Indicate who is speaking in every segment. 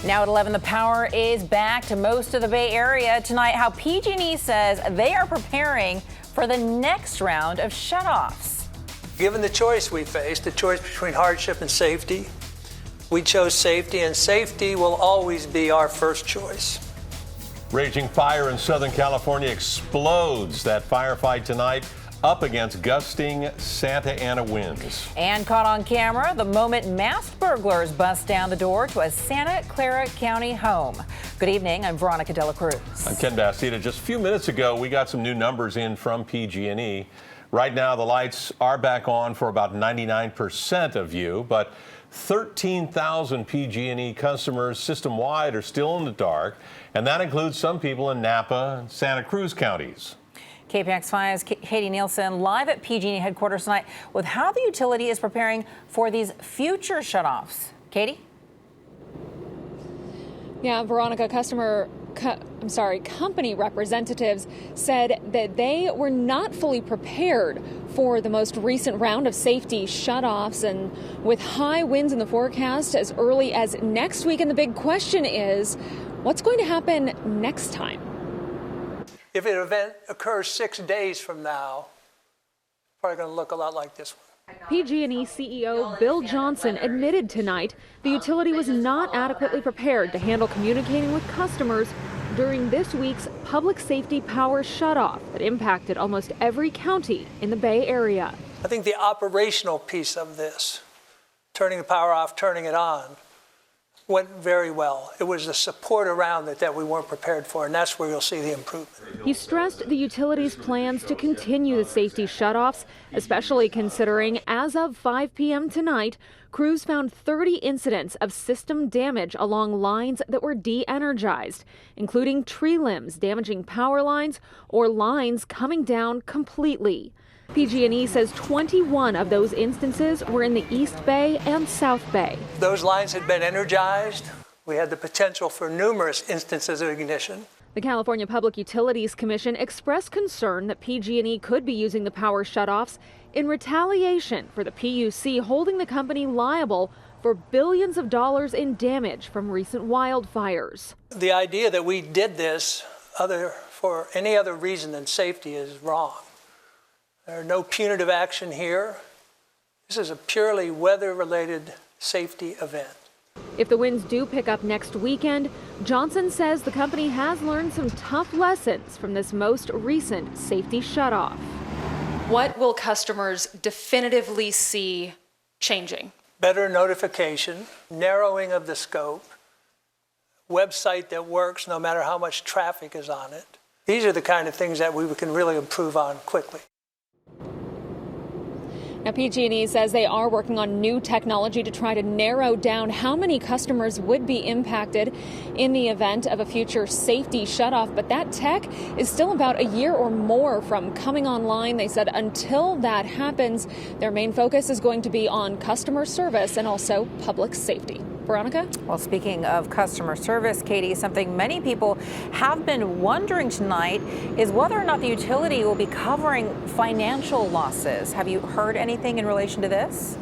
Speaker 1: Now at 11, the power is back to most of the Bay Area tonight. How PG&E says they are preparing for the next round of shutoffs.
Speaker 2: Given the choice we faced, the choice between hardship and safety, we chose safety, and safety will always be our first choice.
Speaker 3: Raging fire in Southern California explodes. That firefight tonight up against gusting Santa Ana winds.
Speaker 1: And caught on camera, the moment masked burglars bust down the door to a Santa Clara County home. Good evening, I'm Veronica De La Cruz.
Speaker 3: I'm Ken Bastida. Just a few minutes ago, we got some new numbers in from PG&E. Right now, the lights are back on for about 99% of you, but 13,000 PG&E customers system-wide are still in the dark, and that includes some people in Napa and Santa Cruz counties.
Speaker 1: KPIX 5's Katie Nielsen live at PG&E headquarters tonight with how the utility is preparing for these future shutoffs. Katie?
Speaker 4: Yeah, Veronica, company representatives said that they were not fully prepared for the most recent round of safety shutoffs, and with high winds in the forecast as early as next week. And the big question is, what's going to happen next time?
Speaker 2: If an event occurs 6 days from now, it's probably going to look a lot like this one.
Speaker 4: PG&E CEO Bill Johnson admitted tonight the utility was not adequately prepared to handle communicating with customers during this week's public safety power shutoff that impacted almost every county in the Bay Area.
Speaker 2: I think the operational piece of this, turning the power off, turning it on, went very well. It was the support around it that we weren't prepared for, and that's where you'll see the improvement.
Speaker 4: He stressed the utility's plans to continue the safety shutoffs, especially considering as of 5 p.m. tonight, crews found 30 incidents of system damage along lines that were de-energized, including tree limbs damaging power lines or lines coming down completely. PG&E says 21 of those instances were in the East Bay and South Bay.
Speaker 2: Those lines had been energized. We had the potential for numerous instances of ignition.
Speaker 4: The California Public Utilities Commission expressed concern that PG&E could be using the power shutoffs in retaliation for the PUC holding the company liable for billions of dollars in damage from recent wildfires.
Speaker 2: The idea that we did this for any other reason than safety is wrong. There's no punitive action here. This is a purely weather-related safety event.
Speaker 4: If the winds do pick up next weekend, Johnson says the company has learned some tough lessons from this most recent safety shutoff.
Speaker 5: What will customers definitively see changing?
Speaker 2: Better notification, narrowing of the scope, website that works no matter how much traffic is on it. These are the kind of things that we can really improve on quickly.
Speaker 4: Now, PG&E says they are working on new technology to try to narrow down how many customers would be impacted in the event of a future safety shutoff. But that tech is still about a year or more from coming online. They said until that happens, their main focus is going to be on customer service and also public safety. Veronica?
Speaker 1: Well, speaking of customer service, Katie, something many people have been wondering tonight is whether or not the utility will be covering financial losses. Have you heard anything in relation to this?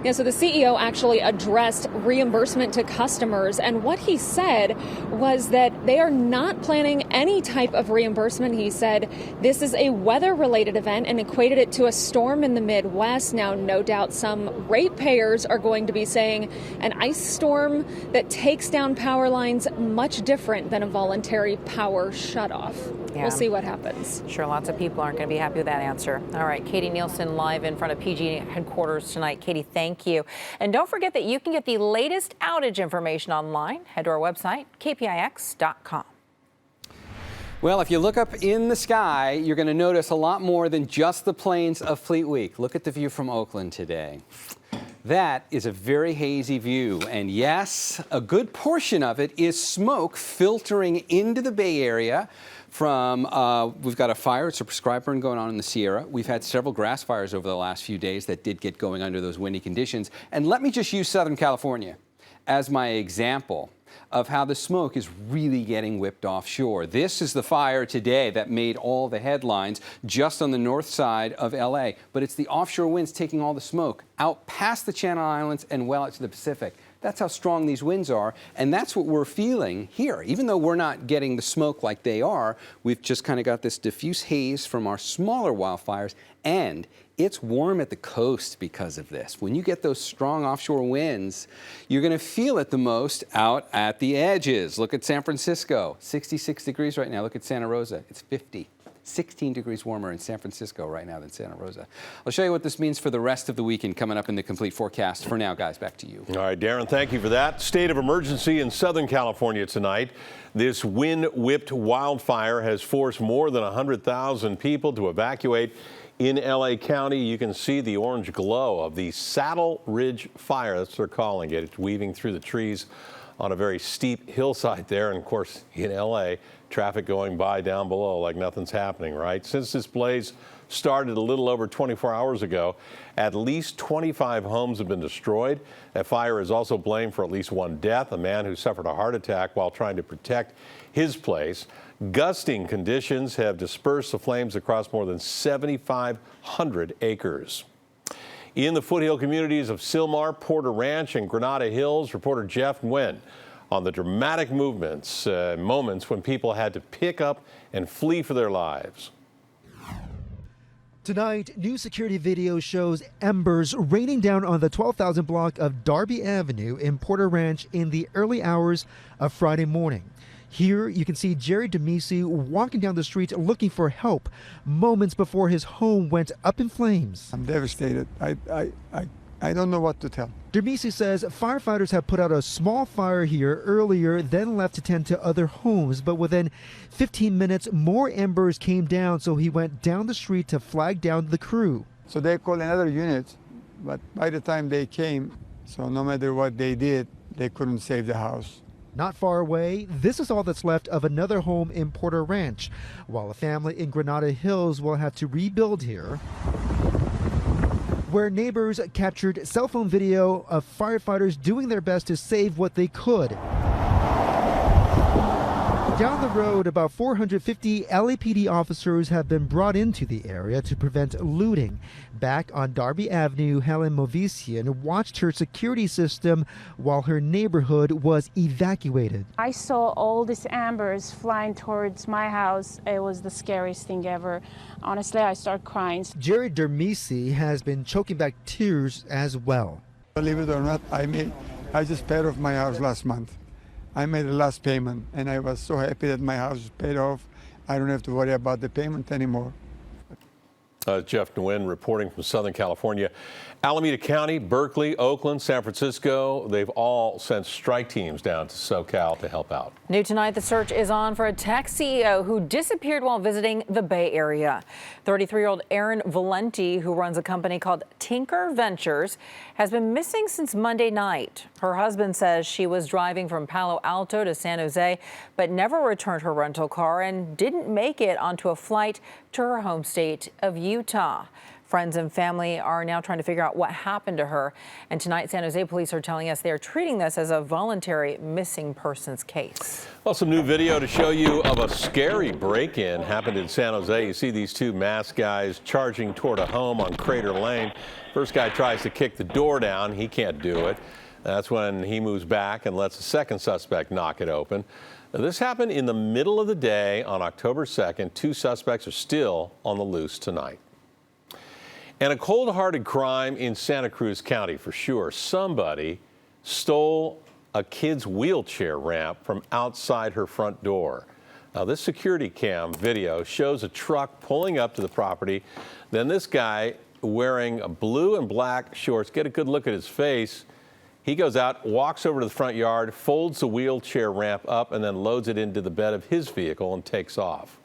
Speaker 4: Yeah, so the CEO actually addressed reimbursement to customers, and what he said was that they are not planning any type of reimbursement. He said this is a weather-related event and equated it to a storm in the Midwest. Now, no doubt some ratepayers are going to be saying an ice storm that takes down power lines much different than a voluntary power shutoff. Yeah. We'll see what happens.
Speaker 1: Sure, lots of people aren't going to be happy with that answer. All right, Katie Nielsen live in front of PG&E headquarters tonight. Katie, thank you. And don't forget that you can get the latest outage information online. Head to our website, kpix.com.
Speaker 6: Well, if you look up in the sky, you're going to notice a lot more than just the plains of Fleet Week. Look at the view from Oakland today. That is a very hazy view, and yes, a good portion of it is smoke filtering into the Bay Area from, we've got a fire, it's a prescribed burn going on in the Sierra. We've had several grass fires over the last few days that did get going under those windy conditions. And let me just use Southern California as my example of how the smoke is really getting whipped offshore. This is the fire today that made all the headlines just on the north side of LA. But it's the offshore winds taking all the smoke out past the Channel Islands and well out to the Pacific. That's how strong these winds are, and that's what we're feeling here. Even though we're not getting the smoke like they are, we've just kind of got this diffuse haze from our smaller wildfires, and it's warm at the coast because of this. When you get those strong offshore winds, you're going to feel it the most out at the edges. Look at San Francisco, 66 degrees right now. Look at Santa Rosa, it's 50. 16 degrees warmer in San Francisco right now than Santa Rosa. I'll show you what this means for the rest of the weekend coming up in the complete forecast. For now, guys, back to you.
Speaker 3: All right, Darren, thank you for that. State of emergency in Southern California tonight. This wind-whipped wildfire has forced more than 100,000 people to evacuate in LA County. You can see the orange glow of the Saddle Ridge Fire. That's what they're calling it. It's weaving through the trees on a very steep hillside there. And of course, in LA, traffic going by down below like nothing's happening, right? Since this blaze started a little over 24 hours ago, at least 25 homes have been destroyed. That fire is also blamed for at least one death, a man who suffered a heart attack while trying to protect his place. Gusting conditions have dispersed the flames across more than 7,500 acres. In the foothill communities of Sylmar, Porter Ranch, and Granada Hills, reporter Jeff Nguyen on the dramatic moments when people had to pick up and flee for their lives.
Speaker 7: Tonight, new security video shows embers raining down on the 12,000 block of Darby Avenue in Porter Ranch in the early hours of Friday morning. Here you can see Jerry Demisi walking down the street looking for help moments before his home went up in flames.
Speaker 8: I'm devastated. I don't know what to tell.
Speaker 7: Demisi says firefighters have put out a small fire here earlier, then left to tend to other homes. But within 15 minutes, more embers came down, so he went down the street to flag down the crew.
Speaker 8: So they called another unit, but by the time they came, so no matter what they did, they couldn't save the house.
Speaker 7: Not far away, this is all that's left of another home in Porter Ranch, while a family in Granada Hills will have to rebuild here, where neighbors captured cell phone video of firefighters doing their best to save what they could. Down the road, about 450 LAPD officers have been brought into the area to prevent looting. Back on Darby Avenue, Helen Movesian watched her security system while her neighborhood was evacuated.
Speaker 9: I saw all these embers flying towards my house. It was the scariest thing ever. Honestly, I started crying.
Speaker 7: Jerry Dermisi has been choking back tears as well.
Speaker 8: Believe it or not, I just paid off my house last month. I made the last payment, and I was so happy that my house is paid off. I don't have to worry about the payment anymore.
Speaker 3: Jeff Nguyen reporting from Southern California. Alameda County, Berkeley, Oakland, San Francisco, they've all sent strike teams down to SoCal to help out.
Speaker 1: New tonight, the search is on for a tech CEO who disappeared while visiting the Bay Area. 33-year-old Erin Valenti, who runs a company called Tinker Ventures, has been missing since Monday night. Her husband says she was driving from Palo Alto to San Jose, but never returned her rental car and didn't make it onto a flight to her home state of Utah. Friends and family are now trying to figure out what happened to her. And tonight, San Jose police are telling us they are treating this as a voluntary missing persons case.
Speaker 3: Well, some new video to show you of a scary break-in happened in San Jose. You see these two masked guys charging toward a home on Crater Lane. First guy tries to kick the door down. He can't do it. That's when he moves back and lets the second suspect knock it open. Now, this happened in the middle of the day on October 2nd. Two suspects are still on the loose tonight. And a cold-hearted crime in Santa Cruz County for sure. Somebody stole a kid's wheelchair ramp from outside her front door. Now, this security cam video shows a truck pulling up to the property. Then this guy wearing blue and black shorts, get a good look at his face. He goes out, walks over to the front yard, folds the wheelchair ramp up, and then loads it into the bed of his vehicle and takes off.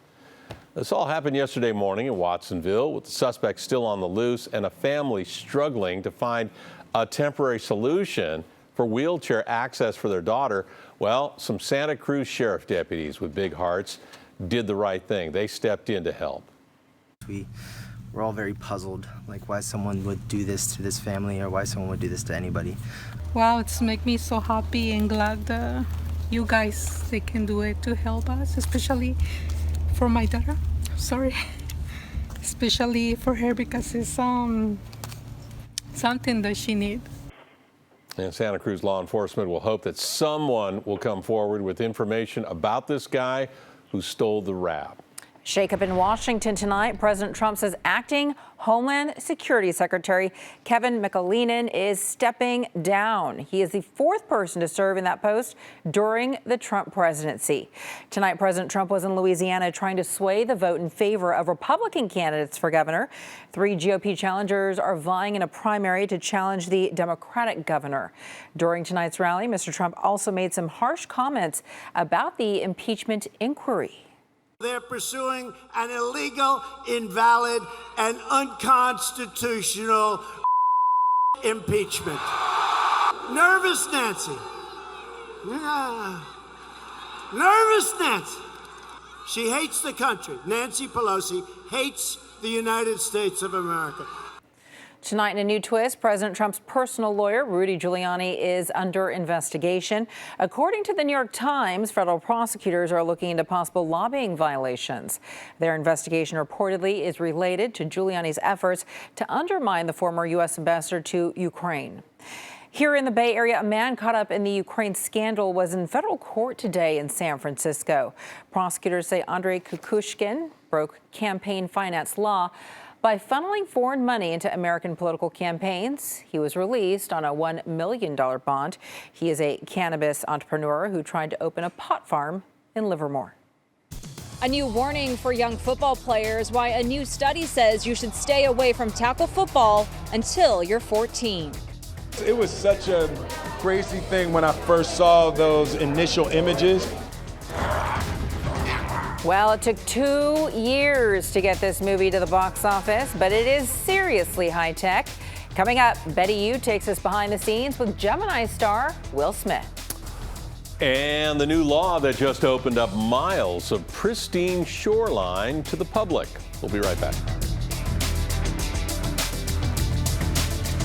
Speaker 3: This all happened yesterday morning in Watsonville, with the suspect still on the loose and a family struggling to find a temporary solution for wheelchair access for their daughter. Well, some Santa Cruz sheriff deputies with big hearts did the right thing. They stepped in to help.
Speaker 10: We're all very puzzled, like why someone would do this to this family or why someone would do this to anybody.
Speaker 11: Wow, it's make me so happy and glad that you guys, they can do it to help us, especially for my daughter. Sorry, especially for her because it's something that she needs.
Speaker 3: And Santa Cruz law enforcement will hope that someone will come forward with information about this guy who stole the wrap.
Speaker 1: Shakeup in Washington tonight. President Trump says acting Homeland Security Secretary Kevin McAleenan is stepping down. He is the fourth person to serve in that post during the Trump presidency. Tonight, President Trump was in Louisiana trying to sway the vote in favor of Republican candidates for governor. 3 GOP challengers are vying in a primary to challenge the Democratic governor. During tonight's rally, Mr. Trump also made some harsh comments about the impeachment inquiry.
Speaker 12: They're pursuing an illegal, invalid, and unconstitutional impeachment. Nervous Nancy. Yeah. Nervous Nancy. She hates the country. Nancy Pelosi hates the United States of America.
Speaker 1: Tonight, in a new twist, President Trump's personal lawyer, Rudy Giuliani, is under investigation. According to the New York Times, federal prosecutors are looking into possible lobbying violations. Their investigation reportedly is related to Giuliani's efforts to undermine the former U.S. ambassador to Ukraine. Here in the Bay Area, a man caught up in the Ukraine scandal was in federal court today in San Francisco. Prosecutors say Andrei Kukushkin broke campaign finance law by funneling foreign money into American political campaigns. He was released on a $1 million bond. He is a cannabis entrepreneur who tried to open a pot farm in Livermore.
Speaker 13: A new warning for young football players, why a new study says you should stay away from tackle football until you're 14.
Speaker 14: It was such a crazy thing when I first saw those initial images.
Speaker 1: Well, it took 2 years to get this movie to the box office, but it is seriously high tech. Coming up, Betty Yu takes us behind the scenes with Gemini star Will Smith.
Speaker 3: And the new law that just opened up miles of pristine shoreline to the public. We'll be right back.